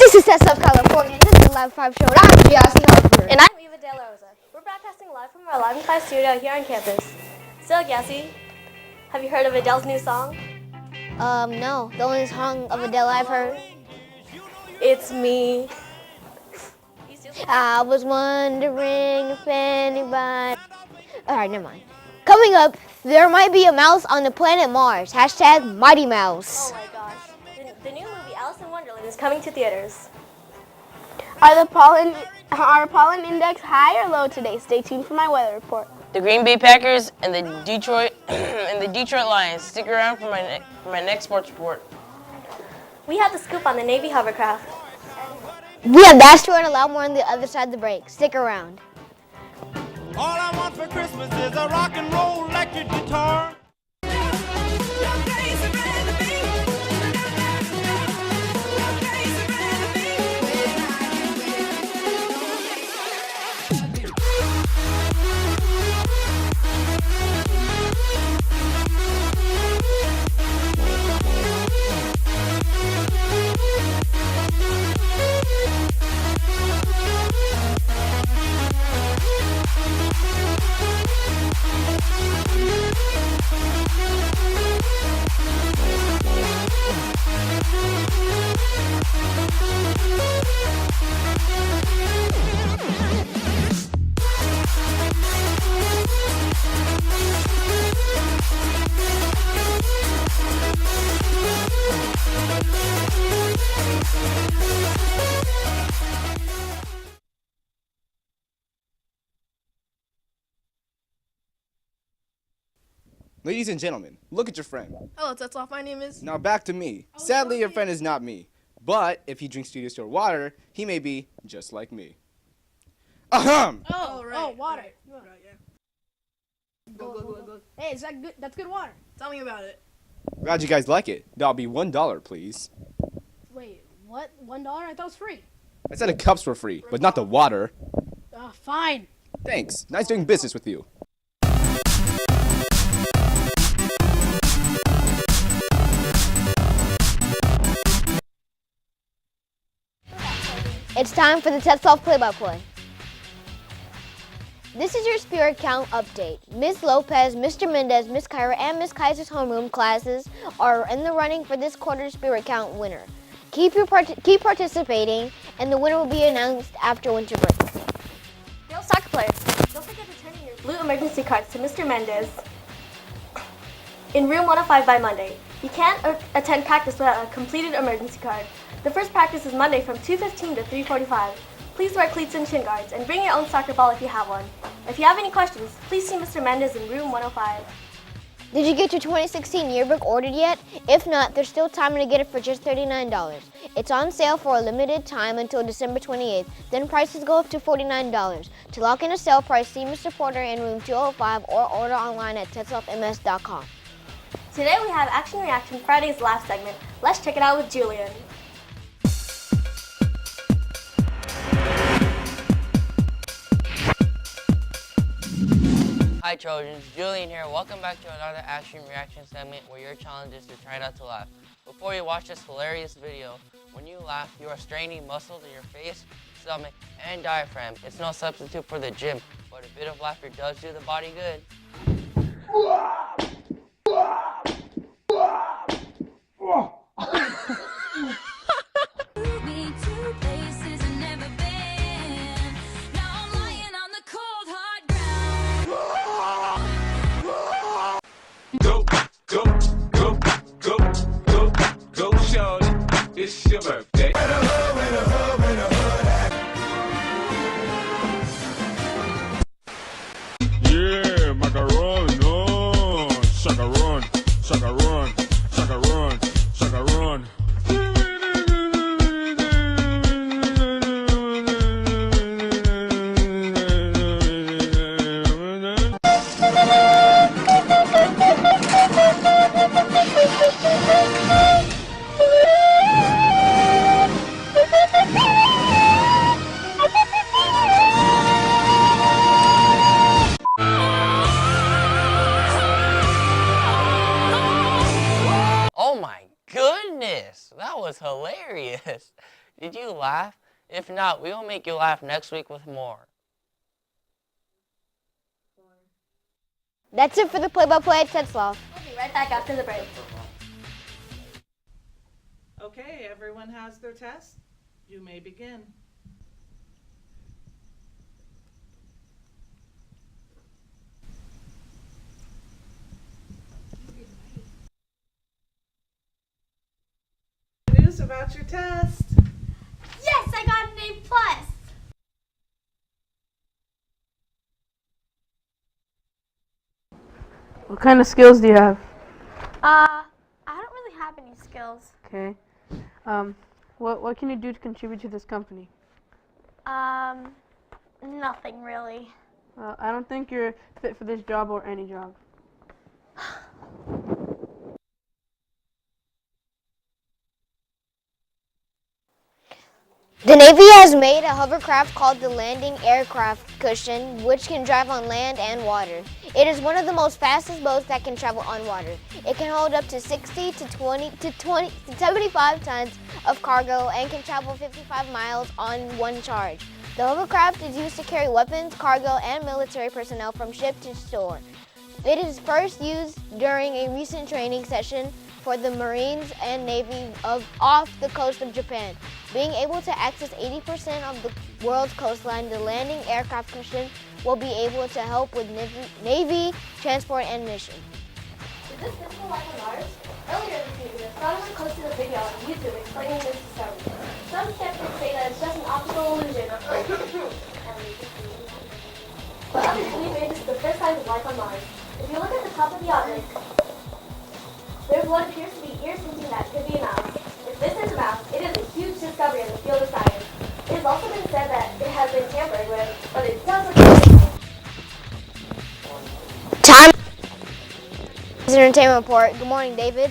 This is Tetzlaff, California. This is the Live 5 show. I'm Jesse Harper. And I'm Eva De La Rosa. We're broadcasting live from our Live and 5 studio here on campus. So, Cassie, have you heard of Adele's new song? No. The only song of Adele I've heard. It's me. I was wondering if anybody... Alright, never mind. Coming up, there might be a mouse on the planet Mars. Hashtag Mighty Mouse. Oh my gosh. The new movie Alice in Wonderland is coming to theaters. Are pollen index high or low today? Stay tuned for my weather report. The Green Bay Packers and the Detroit Lions. Stick around for my next sports report. We have the scoop on the Navy hovercraft. We have that story and a lot more on the other side of the break. Stick around. All I want for Christmas is a rock and roll electric guitar. Ladies and gentlemen, look at your friend. Hello, Tetzlaff. My name is... Now back to me. Sadly, your friend is not me. But if he drinks studio store water, he may be just like me. Ahem! Oh, right. Oh, water. Right, yeah. Go. Hey, is that good? That's good water. Tell me about it. Glad you guys like it. That'll be $1, please. Wait, what? $1? I thought it was free. I said the cups were free, but not the water. Fine. Thanks. Nice doing business with you. It's time for the Tetzlaff play-by-play. This is your spirit count update. Ms. Lopez, Mr. Mendez, Ms. Kyra, and Ms. Kaiser's homeroom classes are in the running for this quarter's spirit count winner. Keep participating, and the winner will be announced after winter break. Real soccer players, don't forget to turn in your blue emergency cards to Mr. Mendez in room 105 by Monday. You can't attend practice without a completed emergency card. The first practice is Monday from 2:15 to 3:45. Please wear cleats and shin guards, and bring your own soccer ball if you have one. If you have any questions, please see Mr. Mendez in room 105. Did you get your 2016 yearbook ordered yet? If not, there's still time to get it for just $39. It's on sale for a limited time until December 28th. Then prices go up to $49. To lock in a sale price, see Mr. Porter in room 205 or order online at tetzlaffms.com. Today we have Action Reaction Friday's Laugh segment. Let's check it out with Julian. Hi Trojans, Julian here. Welcome back to another Action Reaction segment where your challenge is to try not to laugh. Before you watch this hilarious video, when you laugh, you are straining muscles in your face, stomach, and diaphragm. It's no substitute for the gym, but a bit of laughter does do the body good. Go, shorty, it's your birthday. Yeah, macaron, no, chacaron, chacaron, chacaron, chacaron. Oh my goodness, that was hilarious. Did you laugh? If not, we will make you laugh next week with more. That's it for the play-by-play at Tetzlaff. We'll be right back after the break. Okay, everyone has their test. You may begin. News about your test. Yes, I got an A+. What kind of skills do you have? I don't really have any skills. Okay. What can you do to contribute to this company? Nothing really. I don't think you're fit for this job or any job. The Navy has made a hovercraft called the Landing Aircraft Cushion, which can drive on land and water. It is one of the most fastest boats that can travel on water. It can hold up to 60 to 75 tons of cargo and can travel 55 miles on one charge. The hovercraft is used to carry weapons, cargo, and military personnel from ship to shore. It is first used during a recent training session for the Marines and Navy off the coast of Japan. Being able to access 80% of the world's coastline, the Landing Aircraft Cushion will be able to help with Navy transport and mission. Is this visible life on Mars? Earlier this year, the astronomer posted a video on YouTube explaining this discovery. Some skeptics say that it's just an optical illusion but others believe it is the first sign of life on Mars. If you look at the top of the object, there's what appears to be ears hinting that could be a mouse. If this is a mouse, it is a huge discovery in the field of science. It has also been said that it has been tampered with, but it does look interesting. Time Entertainment Report. Good morning, David.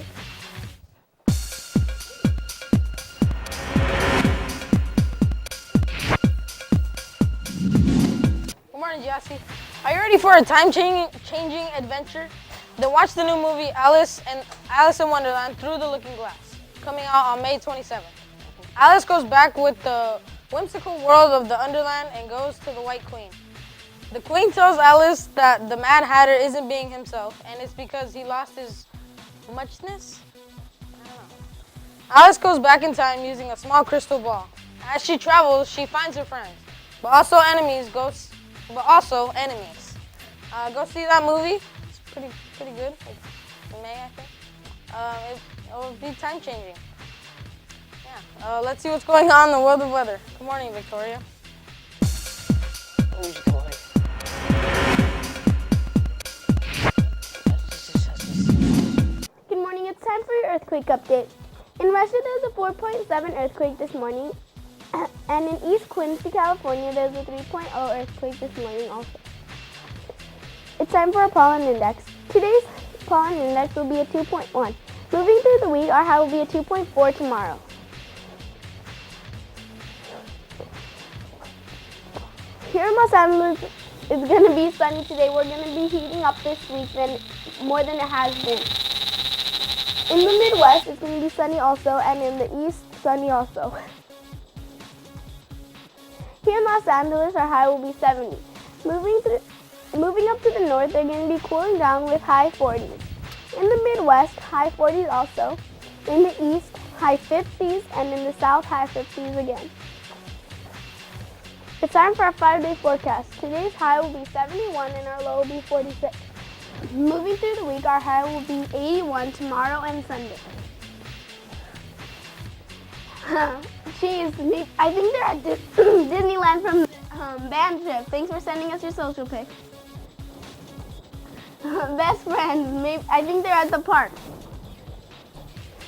Good morning, Jesse. Are you ready for a time-changing adventure? Then watch the new movie Alice in Wonderland Through the Looking Glass, coming out on May 27th. Alice goes back with the whimsical world of the Underland and goes to the White Queen. The Queen tells Alice that the Mad Hatter isn't being himself, and it's because he lost his muchness? I don't know. Alice goes back in time using a small crystal ball. As she travels, she finds her friends, but also enemies. Go see that movie. It's pretty good. It's in May, I think. It will be time changing. Yeah. Let's see what's going on in the world of weather. Good morning, Victoria. Good morning, it's time for your earthquake update. In Russia, there was a 4.7 earthquake this morning, and in East Quincy, California, there was a 3.0 earthquake this morning also. It's time for our pollen index. Today's pollen index will be a 2.1. Moving through the week, our high will be a 2.4 tomorrow. Here in Los Angeles, it's going to be sunny today. We're going to be heating up this week more than it has been. In the Midwest, it's going to be sunny also, and in the East, sunny also. Here in Los Angeles, our high will be 70. Moving up to the north, they're going to be cooling down with high 40s. In the Midwest, high 40s also. In the East, high 50s, and in the South, high 50s again. It's time for our 5-day forecast. Today's high will be 71 and our low will be 46. Moving through the week, our high will be 81 tomorrow and Sunday. Jeez, I think they're at Disneyland from band trip. Thanks for sending us your social pic. Best friends, I think they're at the park.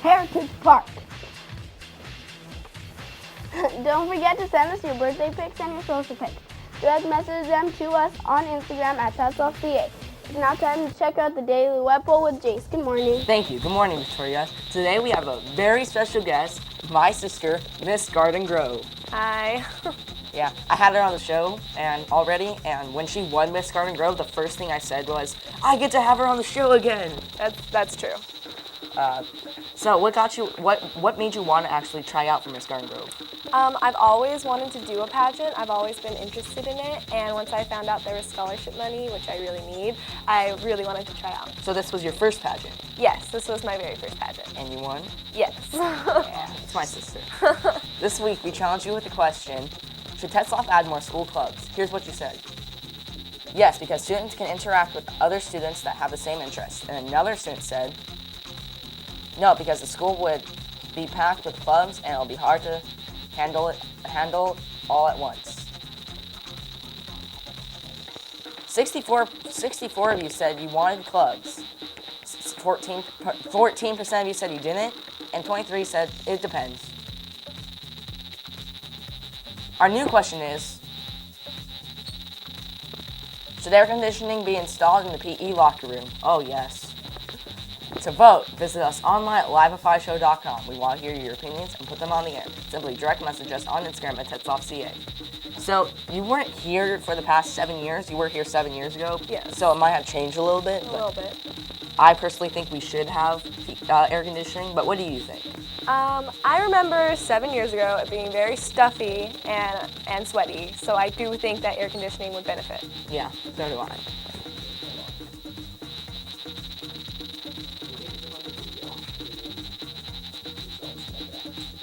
Heritage Park. Don't forget to send us your birthday pics and your social pics. Direct message them to us on Instagram at tetzlaffCA. It's now time to check out the Daily Wepo with Jace. Good morning. Thank you. Good morning, Victoria. Today we have a very special guest, my sister, Miss Garden Grove. Hi. Yeah, I had her on the show and when she won Miss Garden Grove, the first thing I said was, I get to have her on the show again. That's true. So what made you want to actually try out for Miss Garden Grove? I've always wanted to do a pageant. I've always been interested in it, and once I found out there was scholarship money, which I really need, I really wanted to try out. So this was your first pageant? Yes, this was my very first pageant. And you won? Yes. Yeah, it's my sister. This week we challenged you with the question, should Tetzlaff add more school clubs? Here's what you said. Yes, because students can interact with other students that have the same interests. And another student said, no, because the school would be packed with clubs and it'll be hard to handle all at once. 64 of you said you wanted clubs. 14% of you said you didn't, and 23 said it depends. Our new question is, should air conditioning be installed in the PE locker room? Oh yes. To vote, visit us online at liveifyshow.com. We want to hear your opinions and put them on the air. Simply direct message us on Instagram at tetzlaffCA. So you weren't here for the past 7 years. You were here 7 years ago. Yes. So it might have changed a little bit. A little bit. I personally think we should have air conditioning, but what do you think? I remember 7 years ago it being very stuffy and sweaty, so I do think that air conditioning would benefit. Yeah, so do I.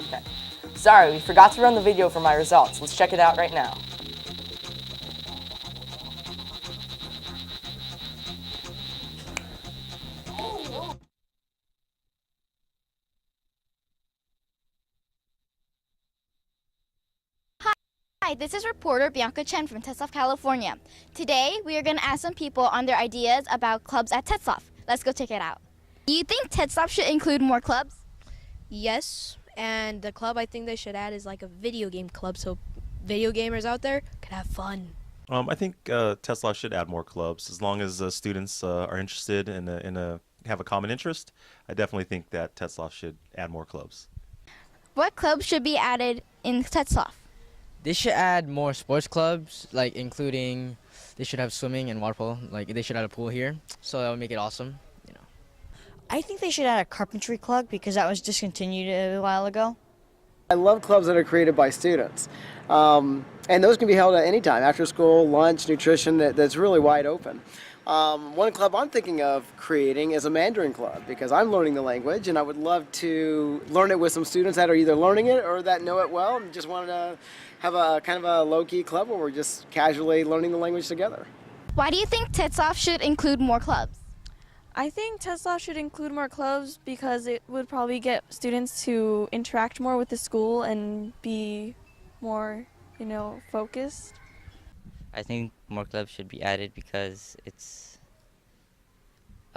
Okay. Sorry, we forgot to run the video for my results. Let's check it out right now. Hi, this is reporter Bianca Chen from Tetzlaff, California. Today, we are going to ask some people on their ideas about clubs at Tetzlaff. Let's go check it out. Do you think Tetzlaff should include more clubs? Yes, and the club I think they should add is like a video game club so video gamers out there can have fun. I think Tetzlaff should add more clubs as long as students are interested in have a common interest. I definitely think that Tetzlaff should add more clubs. What clubs should be added in Tetzlaff? They should add more sports clubs, like including, they should have swimming and water polo. Like they should add a pool here, so that would make it awesome. You know. I think they should add a carpentry club because that was discontinued a while ago. I love clubs that are created by students, and those can be held at any time, after school, lunch, nutrition. That's really wide open. One club I'm thinking of creating is a Mandarin club because I'm learning the language and I would love to learn it with some students that are either learning it or that know it well and just wanted to have a kind of a low-key club where we're just casually learning the language together. Why do you think Tetzlaff should include more clubs? I think Tetzlaff should include more clubs because it would probably get students to interact more with the school and be more, focused. I think more clubs should be added because it's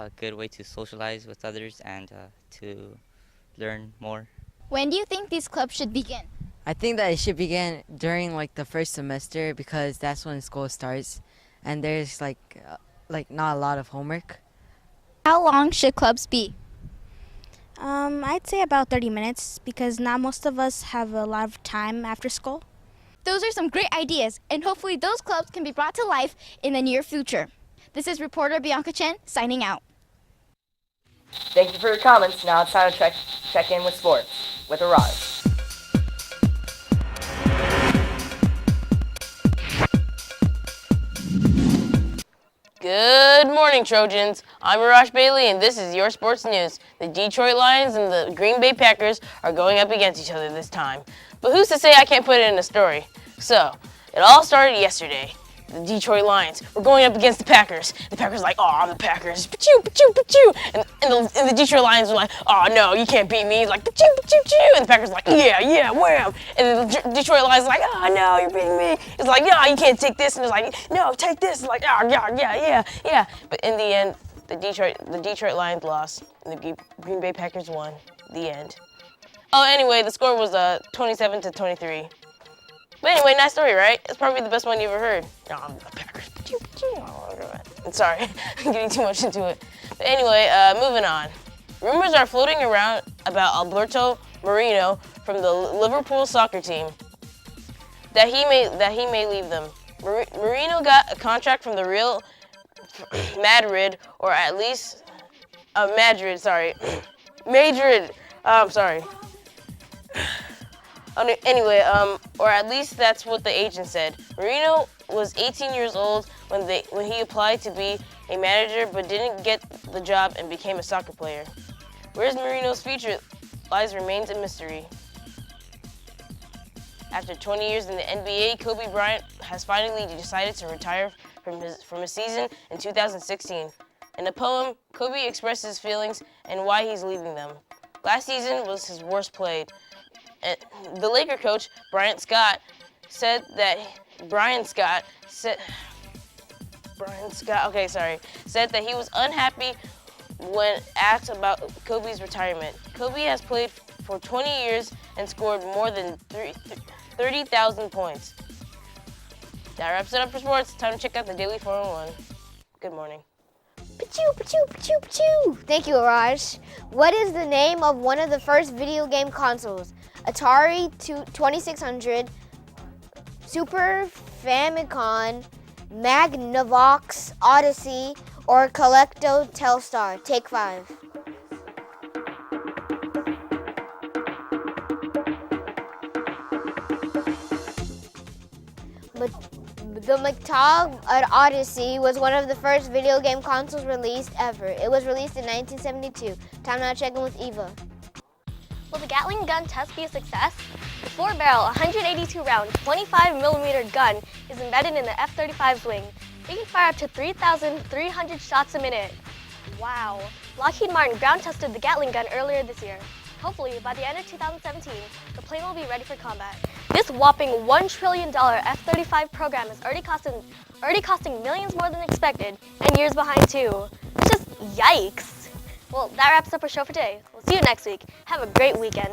a good way to socialize with others and to learn more. When do you think these clubs should begin? I think that it should begin during the first semester because that's when school starts and there's like not a lot of homework. How long should clubs be? I'd say about 30 minutes because not most of us have a lot of time after school. Those are some great ideas, and hopefully those clubs can be brought to life in the near future. This is reporter Bianca Chen signing out. Thank you for your comments. Now it's time to check in with sports with Araz. Good morning, Trojans. I'm Arash Bailey, and this is your sports news. The Detroit Lions and the Green Bay Packers are going up against each other this time. But who's to say I can't put it in a story? So, it all started yesterday. The Detroit Lions were going up against the Packers. The Packers were like, oh, I'm the Packers. Pachoo, pachoo, pachoo. And the Detroit Lions were like, oh, no, you can't beat me. He's like, pachoo, pachoo, pachoo. And the Packers were like, yeah, wham. And the Detroit Lions were like, oh, no, you're beating me. It's like, no, you can't take this. And it's like, no, take this. It's like, oh, yeah. But in the end, the Detroit Lions lost. And the Green Bay Packers won. The end. Oh, anyway, the score was 27-23. But anyway, nice story, right? It's probably the best one you ever heard. No, I'm the Packers. I'm sorry, I'm getting too much into it. But anyway, moving on. Rumors are floating around about Alberto Moreno from the Liverpool soccer team that he may leave them. Moreno got a contract from the Real Madrid, or at least Madrid. I'm sorry. Anyway, or at least that's what the agent said. Marino was 18 years old when he applied to be a manager, but didn't get the job and became a soccer player. Where's Marino's future remains a mystery. After 20 years in the NBA, Kobe Bryant has finally decided to retire from his season in 2016. In a poem, Kobe expresses his feelings and why he's leaving them. Last season was his worst played. The Laker coach, Brian Scott, said that he was unhappy when asked about Kobe's retirement. Kobe has played for 20 years and scored more than 30,000 points. That wraps it up for sports. Time to check out the Daily 401. Good morning. Pachoo, pachoo, pachoo, pachoo. Thank you, Raj. What is the name of one of the first video game consoles? Atari 2600, Super Famicom, Magnavox Odyssey, or Colecto Telstar? Take 5. But the Magnavox Odyssey was one of the first video game consoles released ever. It was released in 1972. Time now to check in with Eva. Will the Gatling gun test be a success? The 4-barrel, 182-round, 25mm gun is embedded in the F-35's wing. It can fire up to 3,300 shots a minute. Wow. Lockheed Martin ground tested the Gatling gun earlier this year. Hopefully, by the end of 2017, the plane will be ready for combat. This whopping $1 trillion F-35 program is already costing millions more than expected, and years behind too. It's just yikes. Well, that wraps up our show for today. We'll see you next week. Have a great weekend.